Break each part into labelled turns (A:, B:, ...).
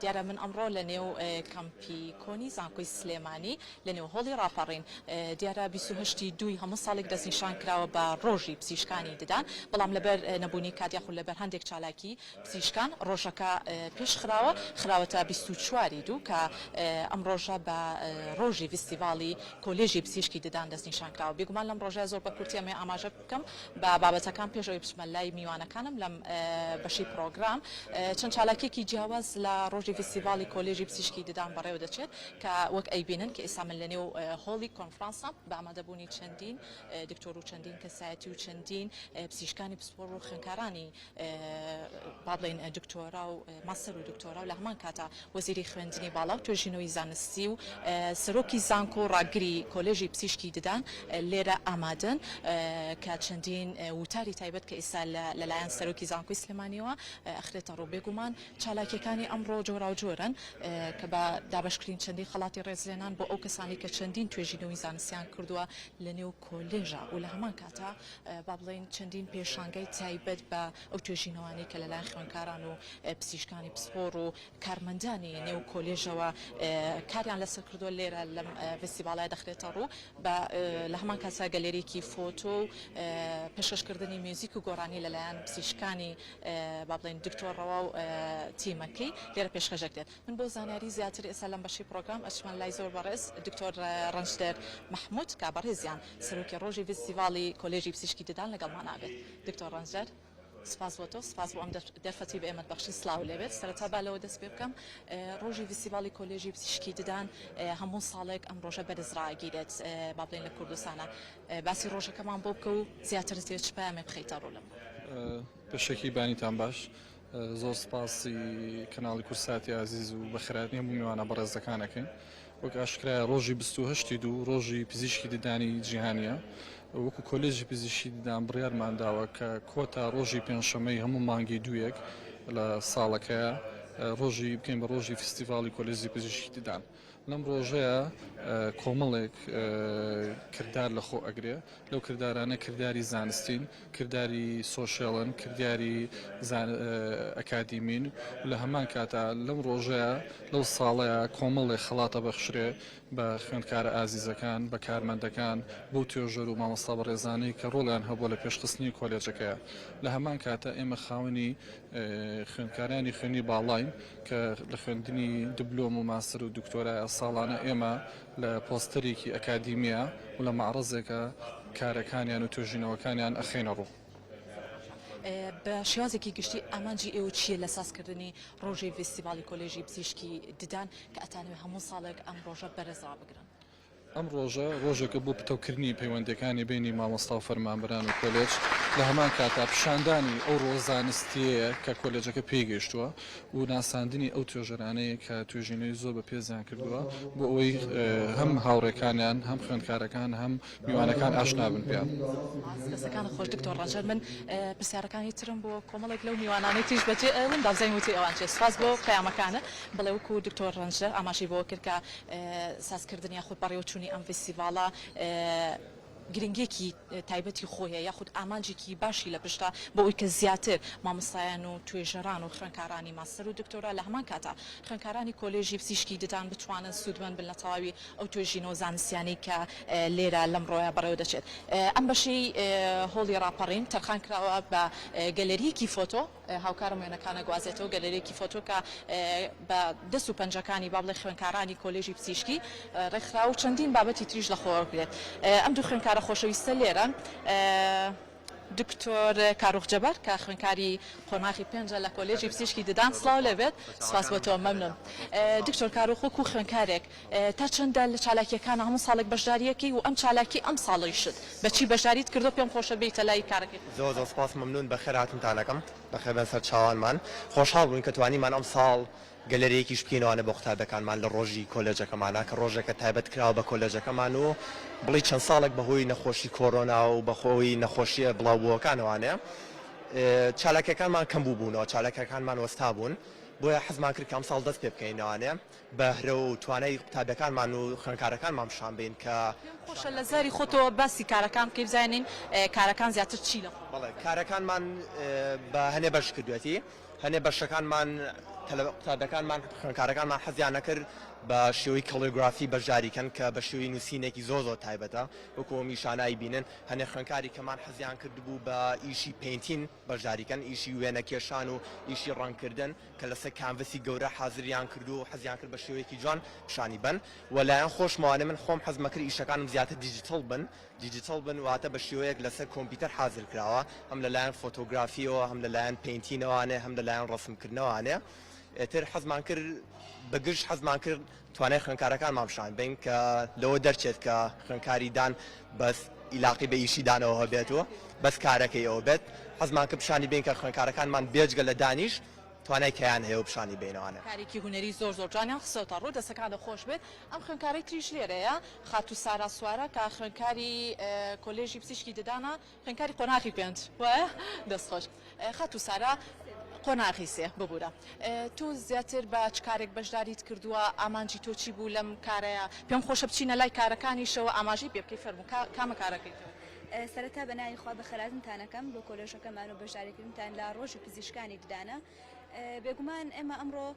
A: دیارە من ئەمڕۆ لە نێو کەمپی کۆنی زانکۆی سلێمانی لە نێو هۆڵی ڕاپەڕین دیارە 28 دوی هەموو ساڵێک دەستنیشان کراوە بە ڕۆژی پزیشکانی ددان بەڵام لەبەر نەبوونی کاتیاخ لەبەر هەندێک چالاکی پزیشکان ڕۆژەکە پێش خراوەتە 24 دوو کە ئەم ڕۆژە بە ڕۆژی فستیڤاڵی کۆلێژی پزیشکی ددان دەستنیشان کراوە بێگومان لەم ڕۆژە زۆر بە کورتی ئەمێ ئاماژە بکەم بە بابەتەکان پێشەوەی بچمە لای میوانەکانم لەم بەشی پرۆگرام چەند چالاکێکی جیاواز لە ڕۆژی فستیڤاڵی کۆلێژی پزیشکی ددان بەڕێوە دەچێت کە وەک ئەیبینن کە ئێستا من لە نێو هۆڵی کۆنفرانسە بە ئامادەبوونی چەندین دکتۆر و چەندین کەسایەتی و چەندین پزیشکانی پسپۆڕ و خوێندکارانی با بڵێن دکتۆرا و ماستەر و دکتۆرا و لە هەمان کاتە وەزیری خوێندنی باڵا و توێژینەوەی زانستی و سەرۆکی زانکۆ ڕاگری کۆلێژی پزیشکی ددان لێرە ئامادەن کە چەندین وتاری تایبەت کە ئێستا لەلایەن سەرۆکی زانکۆی سلێمانیەوە ئەخرێتە ڕوو بێگومان چالاکیەکانی ئەمڕۆ جۆرا و جۆرن کە بە دابشکرین چەندین خەڵاتی ڕێزلێنان بۆ ئەو کەسانی کە چەندین توێژینەوەی زانستیان کردووە لە نێو کۆلێژە و لە هەمان کاتە با بڵێن چەندین پێشانگای تایبەت بە ئەو توێژینەوانی کە لەلایەن خوێندکاران و پزیشکانی پسپۆڕ و کارمەندانی نێو کۆلێژەوە کاریان لەسەر کردووە لێرە لەم فستیڤاڵە دەخرێتە ڕوو بە لە هەمان کاتە گەلێرێکی فۆتۆ و پێشکەشکردنی میوزیک و گۆڕانی لەلایەن پزیشکانی با بڵێن دکتۆرەوە و تیمەکەی لێرە پێشکەشەک دێت من بۆ زانیاری زیاتر ئێستا لەم بەشی پرۆگرام ئەچمان لای زۆر بەڕێز دکتۆر ڕەنجدەر محمود کە بەڕێزیان سەرۆکی ڕۆژی فستیڤاڵی کۆلێژی پزیشکی ددان لەگەڵمان نابێت دکتۆر ڕەنجدەر سپاس بۆ تۆ سپاس بۆ ئەم دەرفەتی بە ئێمەت بەخشی سلااو لێبێت سەرەتا با لەوە دەست پێ بکەم ڕۆژی فستیڤاڵی کۆلێژی پزیشکی ددان هەموو ساڵێک ئەم ڕۆژە بەرزڕاگیرێت با بڵێن لە کوردستانە باسی ڕۆژەکەمان بۆ بکە و زیاتر چ پامێ بخەیتە ڕوولم
B: بەشێکی بانیتان باش زۆر سپاسی کەناڵی کورساتی عزیز و بەخێراتنی هەموو میوانە بەڕێزەکانەکەین وەک ئاشکرایە ڕۆژی 28 دوو ڕۆژی پزیشکی ددانی جیهانیە وەکو کۆلێژی پزیشکی ددان بڕیارمان داوە کە کۆتا ڕۆژی پێنجشەمەی هەموو مانگی دوویەک لە ساڵەکەیە ڕۆژی بکەین بە ڕۆژی فستیڤاڵی کۆلێژی پزیشکی ددان لەم ڕۆژەیە کۆمەڵێک کردار لە خۆ ئەگرێ لەو کردارانە کردداری زانستین کردداری سۆشیڵن کردداری ئەکادیمین و لە هەمان کاتە لەم ڕۆژەیە لەو ساڵەیە کۆمەڵێک خەڵاتە بەخشرێ بە خوێندکارە ئازیزەکان بە کارمەندەکان بۆ توێژەر و مامۆستا بەڕێزانەی کە ڕۆڵیان هەبووە لە پێشخستنی کۆلێجەکەیە لە هەمان کاتە ئێمە خاوەنی خوێندکارانی خوێنی باڵاین کە لە خوێندنی دبلۆم و ماستەر و دکتۆرای ساڵانە ئێمە لە پۆستەرێکی ئەکادیمیە و لە معڕزێکە کارەکانیان و توێژینەوەکانیان ئەخێنە ڕوو
A: بە شێوازێکی گشتی ئامانجی ئێوە چییە لە سازکردنی ڕۆژی فستیڤاڵی کۆلێژی پزیشکی ددان کە ئەتانوێت هەموو ساڵێک ئەم ڕۆژە بەرزڕا بگرن
B: ئەم ڕۆژە ڕۆژێکە بۆ پتەوکردنی پەیوەندەکانی بینی مامۆستا و فەرمانبەران و کۆلێج لە هەمان کاتا پیشاندانی ئەو ڕۆزانستیەیە کە کۆلێجەکە پێیگەیشتووە و ناساندنی ئەو توێژەرانەیە کە توێژینەی زۆر بە پێزیان کردووە بۆ ئەوەی هەم هاوڕێکانیان هەم خوێندکارەکان هەم میوانەکان ئاشنا بن پێیان
A: دەستەکان خۆش دکتۆر ڕەنجەر من پرسیارەکانی ترم بۆ کۆمەڵێک لەو میوانانەی تیژ بەجێ ئەوم دابزانیوتی ئەوان چێ سپاس بۆ پەیامەکانە بڵێ وەکو دکتۆر ڕەنجەر ئاماژی بۆ کرد کە سازکردنی یاخود بەڕێوەچوونی ئەم فستیڤاڵە گرنگێکی تایبەتی خۆیە یاخود ئامانجێکی باشی لە پشتا بۆ ئەوی کە زیاتر مامۆستایان و توێژەران و خوێندکارانی ماستەر و دکتۆرا لە هەمان کاتە خوێندکارانی کۆلێژی پزیشکی ددان بتوانن سوودمەند بن لە تەواوی ئەو توێژینەوە زانستیانی کە لێرە لەم ڕۆیە بەڕێوە دەچێت ئەم بەشەی هۆڵی ڕاپەڕین تەرخان کراوە بە گەلەریەکی فۆتۆ هاوکارم وێنەکانە گوازێتەوە گەلەریەکی فۆتۆ کە بە دەست و پەنجەکانی با بڵێ خوێندکارانی کۆلێژی پزیشکی ڕێکخرا و چەندین بابەتی تریش لە خۆوە بگرێت ئەم دوو خوێندکارە خۆشەویستە لێرە دکتۆر کاروخ جەبار کە خوێندکاری قۆناغی پێنجە لە کۆلێژی پزیشکی ددان سڵاو لێبێت سپاس بۆ تۆ مەمنون دکتۆر کاروخ وەکو خوێندکارێک تا چەندە لە چالاکیەکان هەموو ساڵێک بەشداریەکەی و ئەم چالاکی ئەم ساڵی شت بەچی بەشداریت کردو پێم خۆشە بیتە لای کارەکەی
C: زۆر سپاس مەمنون بە خێراتتانەکەم بەخێر بن سەر چاوانمان خۆشحاڵ بووین کە توانیمان ئەم ساڵ گەلەرەیەکیش بکەینەوەوانە بۆ قوتابەکانمان لە ڕۆژی کۆلێجەکەمانە کە ڕۆژێکە تایبەت کراوە بە کۆلێجەکەمان و بڵی چەند ساڵێک بەهۆی نەخۆشی کۆرۆنا و بەخۆی نەخۆشیە بڵاوبووەکانەوانەیە چالاکیەکانمان کەم بووبوونەوە چالاکیەکانمان وەستا بوون بۆیە حەزمان کرد کە ئەم ساڵ دەست پێ بکەینەوانێ بەهرە و توانای قوتابەکانمان و خوێندکارەکانمان پیشان بین کە
A: خۆشە لە زاری خۆتەوە باسی کارەکان بکەی بزانین کارەکان زیاتر چی لە
C: بەڵێ کارەکانمان بە هەنێ بەش کردوێتی هەنێ بەشەکانمان قوتابەکانمان خوێنکارەکانمان حەزیان نەکرد بە شێوەی کەلیگرافی بەشداریکەن کە بە شێوەی نووسینێکی زۆر تایبەتە وەکو میشانایی بینن هەنێ خوێنکاری کەمان حەزیان کرد بوو بە ئیشی پینتین بەشداریکەن ئیشی وێنە کێشان و ئیشی ڕەنگکردن کە لەسەر کانڤسی گەورە حازریان کردو و حەزیان کرد بە شێوەیەکی جوان پیشانی بن وەلایەن خۆشمەوانە من خۆم حەزمەکرد ئیشەکانم زیاتر دیجیتال بن واتە بە شێوەیەک لەسەر کۆمپیوتەر حازر کراوە هەم لەلایەن فۆتۆگرافیەوە هەم لەلایەن پینتینەوانێ هەم لەلایەن ڕسمکردنەوانێ تر حەزمان کرد بەگشت حەزمان کرد توانای خوێنکارەکان مامشان بین کە لەوە دەرچێت کە خوێنکاریدان بەس ئیلاقی بە ئیشی دانەوە هەبێتەوە بەس کارەکەی ئەوە بێت حەزمان کرد پیشانی بین کە خوێنکارەکانمان بێجگە لە دانیش توانای کەیان هەیە و پیشانی بینەوانە
A: کارێکی هوەری زۆر جوانیان خسەوتە ڕوو دەسەکانە خۆش بێت ئەم خوێنکاری تریش لێرەیە خاتو سارا سوارە کە خوێنکاری کۆلێژی پزیشکی ددانە خوێنکاری قۆناغی پێنج وایە دەستخۆش خاتو سارا قۆناغی سێ ببوورە تۆ زیاتر بە چ کارێک بەشداریت کردووە ئامانجی تۆ چی بوو لەم کارەیە پێم خۆشە بچینە لای کارەکانیشەوە ئاماژەی پێ بکەی فەرموو کامە کارەکەی
D: سەرەتا بەناوی خوا بەخەراتنتانەکەم بۆ کۆلێژەکەمان و بەشداریکردنتان لە ڕۆژی پزیشکانی ددانە بێگومان ئێمە ئەمڕۆ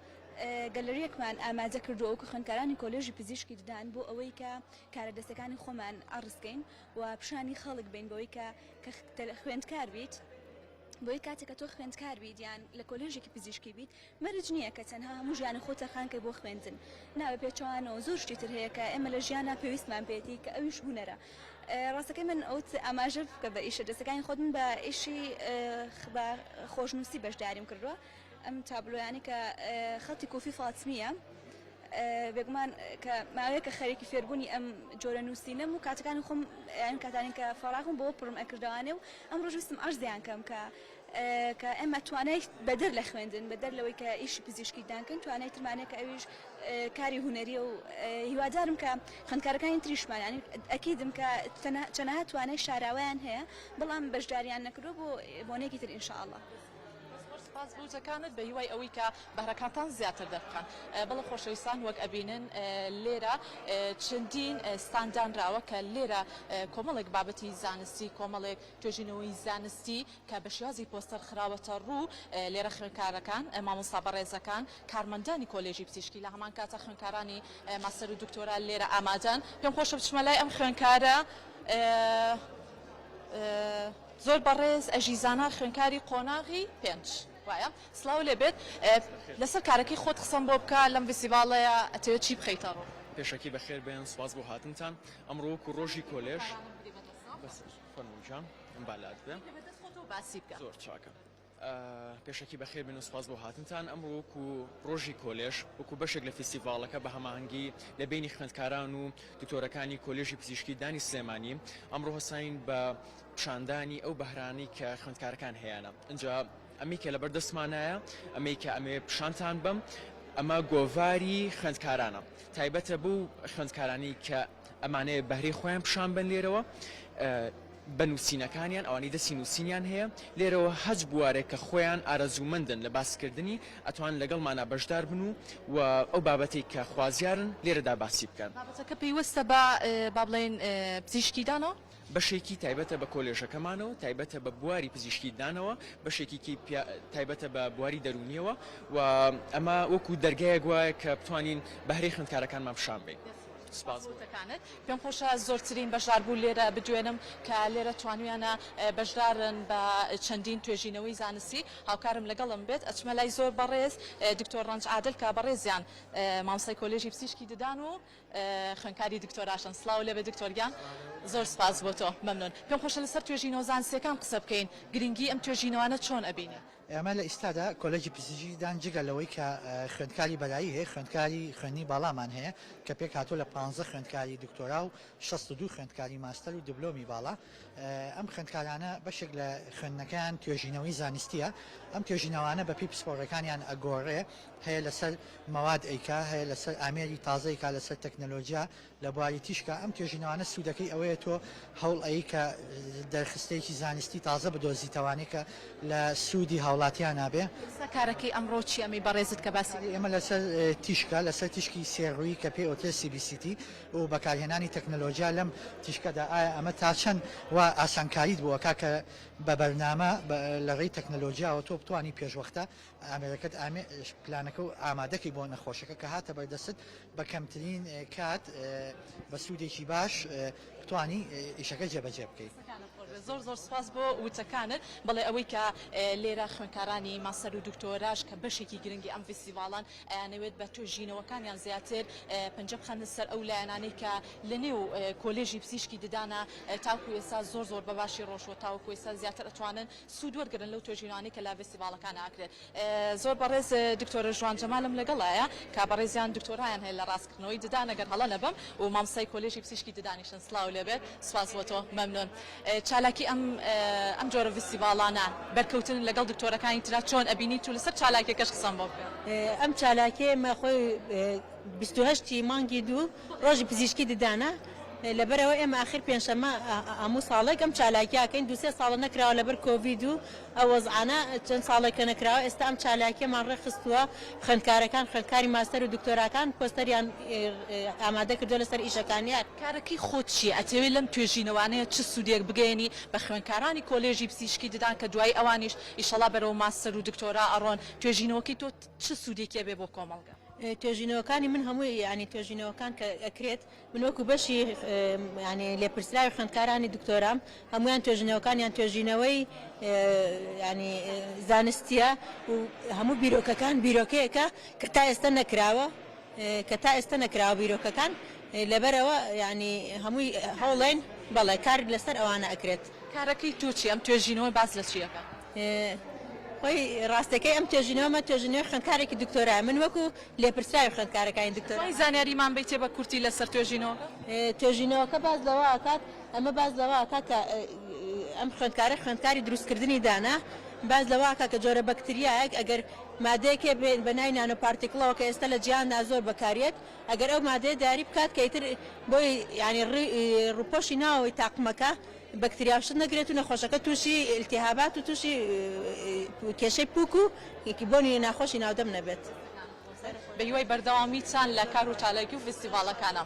D: گەلەریەکمان ئامادە کردووە کە خوێندکارانی کۆلێژی پزیشکی ددان بۆ ئەوەی کە کارەدەستەکانی خۆمان ئاڕستکەین و پیشانی خەڵک بین بۆی کە خوێندکار بیت بۆی کاتێک کە تۆ خوێندکار بیت یان لە کۆلێژێکی پزیشکی بیت مەرج نییە کە تەنها هەموو ژیانە خۆتە خانکەی بۆ خوێندن ناوە پێچوانەوە زۆر شتی تر هەیە کە ئێمە لە ژیانە پێویستمان پێێتی کە ئەویش هوەرە ڕاستەکەی من ئەوت ئاماژە بکە بە ئیشە دەستەکانی خۆت من بە ئیشی خۆشنووسی بەشداریم کردووە ئەم تابلۆیانی کە خەڵکی کۆفی فاتمیە بێگومان کە ماوەیە کە خەرێکی فێربوونی ئەم جۆرە نووسینەم و کاتەکانی خۆم یان کاتانی کە فەڵاخم بۆ پڕم ئەکردوانێ و ئەم ڕۆژویستم ئەرزیان کەم کە ئێمە توانای بەدەر لە خوێندن بەدەر لەوەی کە ئیشی پزیشکی دانکەن توانای ترمانێک کە ئەویش کاری هوەریە و هیوادارم کە خوێندکارەکانی تریشمان ینی ئەکیدم کە چەنەها توانای شاراویان هەیە بەڵام بەشداریان نەکردو بۆ بۆنێکی تر ئینشاءالله
A: سپاس بوجەکانت بە هیوای ئەوەی کە بەهرەکانتان زیاتر دەبکەن بەڵە خۆشەویستان وەک ئەبینن لێرە چەندین ستاندانراوە کە لێرە کۆمەڵێک بابەتی زانستی کۆمەڵێک توێژینەوەی زانستی کە بە شێوازی پۆستەر خراوەتە ڕوو لێرە خوێنکارەکان مامۆستا بەڕێزەکان کارمەندانی کۆلێژی پزیشکی لە هەمان کاتە خوێنکارانی ماستەر و دکتۆرا لێرە ئامادەن پێم خۆشە بچمە لای ئەم خوێنکارە زۆر بەڕێز ئەژیزانە خوێنکاری قۆناغی پێنج وایە سلااو لێبێت لەسەر کارەکەی خۆت قسەم بۆ بکە لەم فستیڤاڵەیە ئەتەوێت چی بخەیتەڕۆ
E: پێشەکی بەخێر بێن سواز بۆ هاتنتان ئەمڕۆ وەکو ڕۆژی کۆلێژ فەرمووجان ئەم بالات بێ
A: باسی بکە
E: زۆر چاکە پێشەکی بەخێر بێن و سواز بۆ هاتنتان ئەمڕۆ وەکو ڕۆژی کۆلێژ وەکو بەشێک لە فستیڤاڵەکە بە هەماهەنگی لە بینی خوێندکاران و دکتۆرەکانی کۆلێژی پزیشکی دانی سلێمانی ئەمڕۆ هەساین بە پیشاندانی ئەو بەهرانی کە خوێندکارەکان هەیەە اینجا ئەمی کە لەبەر دەستمانایە ئەمەی کە ئەمێ پیشانتان بم ئەمە گۆڤاری خوێندکارانە تایبەتە بوو خوێندکارانی کە ئەمانەیە بەهرەی خۆیان پیشان بن لێرەوە بە نووسینەکانیان ئەوانی دەستی نووسینیان هەیە لێرەوە هەج بوارێک کە خۆیان ئارەزوومەندن لە باسکردنی ئەتوان لەگەڵمانە بەشدار بن و ئەو بابەتی کە خوازیارن لێرەدا باسی بکەن
A: بابەتەکە پێیوەستە با بڵێن پزیشکیدانەوە
E: بەشێکی تایبەتە بە کۆلێژەکەمانەوە تایبەتە بە بواری پزیشکی دانەوە بەشێکی تایبەتە بە بواری دەرونیەوە و ئەمە وەکو دەرگایەک وایە کە بتوانین بەهرەی خوێندکارەکانمان پیشان بین
A: سپاسەکانت پێم خۆشە زۆرترین بەشدار بوو لێرە بدوێنم کە لێرە توانویانە بەشدارن بە چەندین توێژینەوەی زانستی هاوکارم لەگەڵم بێت ئەچمە لای زۆر بەڕێز دکتۆر ڕەنج عادل کە بەڕێزیان مامۆستای کۆلێژی پزیشکی ددان و خوێنکاری دکتۆراشن سلااو لێ بە دکتۆریان زۆر سپاس بۆ تۆ مەمنون پێم خۆشە لەسەر توێژینەوە زانستیەکان قسە بکەین گرنگی ئەم توێژینەوانە چۆن ئەبینی
F: ئێمە لە ئیستادا کۆلێجی پزیشکیدان جگە لەوەی کە خوێندکاری بەلایی هەیە خوێندکاری خوێنی باڵامان هەیە کە پێک هاتوو لە 15 خوێندکاری دکتۆرا و 62 خوێندکاری ماستەر و دیبلۆمی باڵا ئەم خوێندکارانە بەشێک لە خوێندنەکەیان توێژینەوەی زانستیە ئەم توێژینەوانە بە پێی پسپۆڕەکانیان ئەگۆڕێ هەیە لەسەر مەواد ئەیکا هەیە لەسەر ئامێری تازەیکا لەسەر تەکنەلۆژیا لە بواری تیشکە ئەم توێژینەوانە سوودەکەی ئەوەیە تۆ هەوڵ ئەی کە دەرخستەیەکی زانستی تازە بدۆزیتەوانێت کە لە سوودی هاوڵاتیان نابێ
A: کارەکەی ئەمڕۆ چی ئەمی بەڕێزت کە باسی
F: ئێمە لەسەر تیشکە لەسەر تیشکی سێڕووی کە پێی ئۆتێل CBCT و بەکارهێنانی تەکنەلۆژیا لەم تیشکەدا ئایا ئەمە تا چەند و ئاسانکاریت بووە کاکە بە بەرنامە لە ڕێی تەکنەلۆژیاوە تۆ بتوانی پێشوەختە ئامێرەکەت پلانەکە و ئامادەکەی بۆ نەخۆشەکە کە هاتە بەردەست بە کەمترین کات بە سوودێکی باش توانی ئیشەکە جێبەجێ بکەیت.
A: زۆر سپاس بۆ وتەکانت بەڵێ ئەوەی کە لێرە خوێنکارانی ماستەر و دکتۆراش کە بەشێکی گرنگی ئەم فستیڤاڵان ئەیانەوێت بە توێژینەوەکانیان زیاتر پەنجە بخەنە سەر ئەو لایەنانەی کە لە نێو کۆلێژی پزیشکی ددانە تاوکو ئێستا زۆر بە باشی ڕۆژوە تاوکو ئێستا زیاتر ئەتوانن سوود وەرگرن لەو توێژینانەی کە لە فستیڤاڵەکان ئاکرێت. زۆر بەڕێز دکتۆرە ژوان جەمالم لەگەڵایە کە بەڕێزیان دکتۆرایان هەیە لە ڕاستکردنەوەی ددان ئەگەر هەڵە نەبم و مامۆستای کۆلێژی پزیشکی ددانیشن سڵاو لێبێت. سپاس بۆ تۆ مەمنون. چالاکی ئەم جۆرە فستیڤاڵانە بەرکەوتن لەگەڵ دکتۆرەکانی ترا چۆن ئەبینیت و لەسەر چالاکیەکەش قسەم بۆ بکە.
G: ئەم چالاکێ مە خۆی 28 مانگی دوو ڕۆژی پزیشکی ددانە لەبەرەوە ئێمە ئاخر پێنجشەممە هەموو ساڵێک ئەم چالاکیاکەین 2-3 ساڵە نەکراوە لەبەر کۆڤید و ئەو وەزعانە چەند ساڵێکە نەکراوە ئێستا ئەم چالاکیمان ڕێخستووە خوێندکارەکان خوێندکاری ماستەر و دکتۆراکان پۆستەریان ئامادە کردو لەسەر ئیشەکانیان.
A: کارەکەی خۆت چیە؟ ئەتەوێت لەم توێژینەوانەیە چ سوودێک بگەێنی بە خوێندکارانی کۆلێژی پزیشکی ددان کە دوای ئەوانیش ئیشەڵا بەرەو ماستەر و دکتۆرا ئەڕۆن توێژینەوەکەی تۆ چ سوودێکی بێ بۆ کۆمەڵگە؟
G: توێژینەوەکانی من هەمووی ینی توێژینەوەکان کە ئەکرێت من وەکو بەشی ینی لێپرسراوی خوێندکارانی دکتۆرام هەمویان توێژینەوەکانیان توێژینەوەی ینی زانستیە و هەموو بیرۆکەکان بیرۆکەیەکە کە تا ئێستا نەکراوە بیرۆکەکان لەبەرەوە ینی هەمووی هەوڵێن بەڵێ کار لەسەر ئەوانە ئەکرێت.
A: کارەکەی تۆ چی؟ ئەم توێژینەوەی باس لە چیەکە؟
G: خۆی ڕاستەکەی ئەم توێژینەوەمە توێژینەوەی خوێندکارێکی دکتۆرا من وەکو لێپرسراوی خوێندکارەکانی دکتۆرا.
A: زانیاریمان بیتێ بە کورتی لەسەر
G: توێژینەوەکە باز لەوە ئاکات ئەمە باز لەوە ئاکات کە ئەم خوێندکاری دروستکردنی دانا باز لەوە ئاکات کە جۆرە بەکتریایەک ئەگەر مادەیەکێ بە ناوی نانۆپارتیکڵەوە کە ئێستا لە جیهاندا زۆر بەکارێت ئەگەر ئەو مادەیە داری بکات کە ئیتر بۆی ینی ڕووپۆشی ناوەوەی تاقمەکە بەکتریاشت نەگرێت و نەخۆشەکە تووشی ئیلتیهابات و تووشی کێشەی پووک و یەکی بۆنی ناخۆشی ناودەم نەبێت.
A: بە هیوای بەردەوامی چان لە کار و چالاکی و فستیڤاڵەکانە.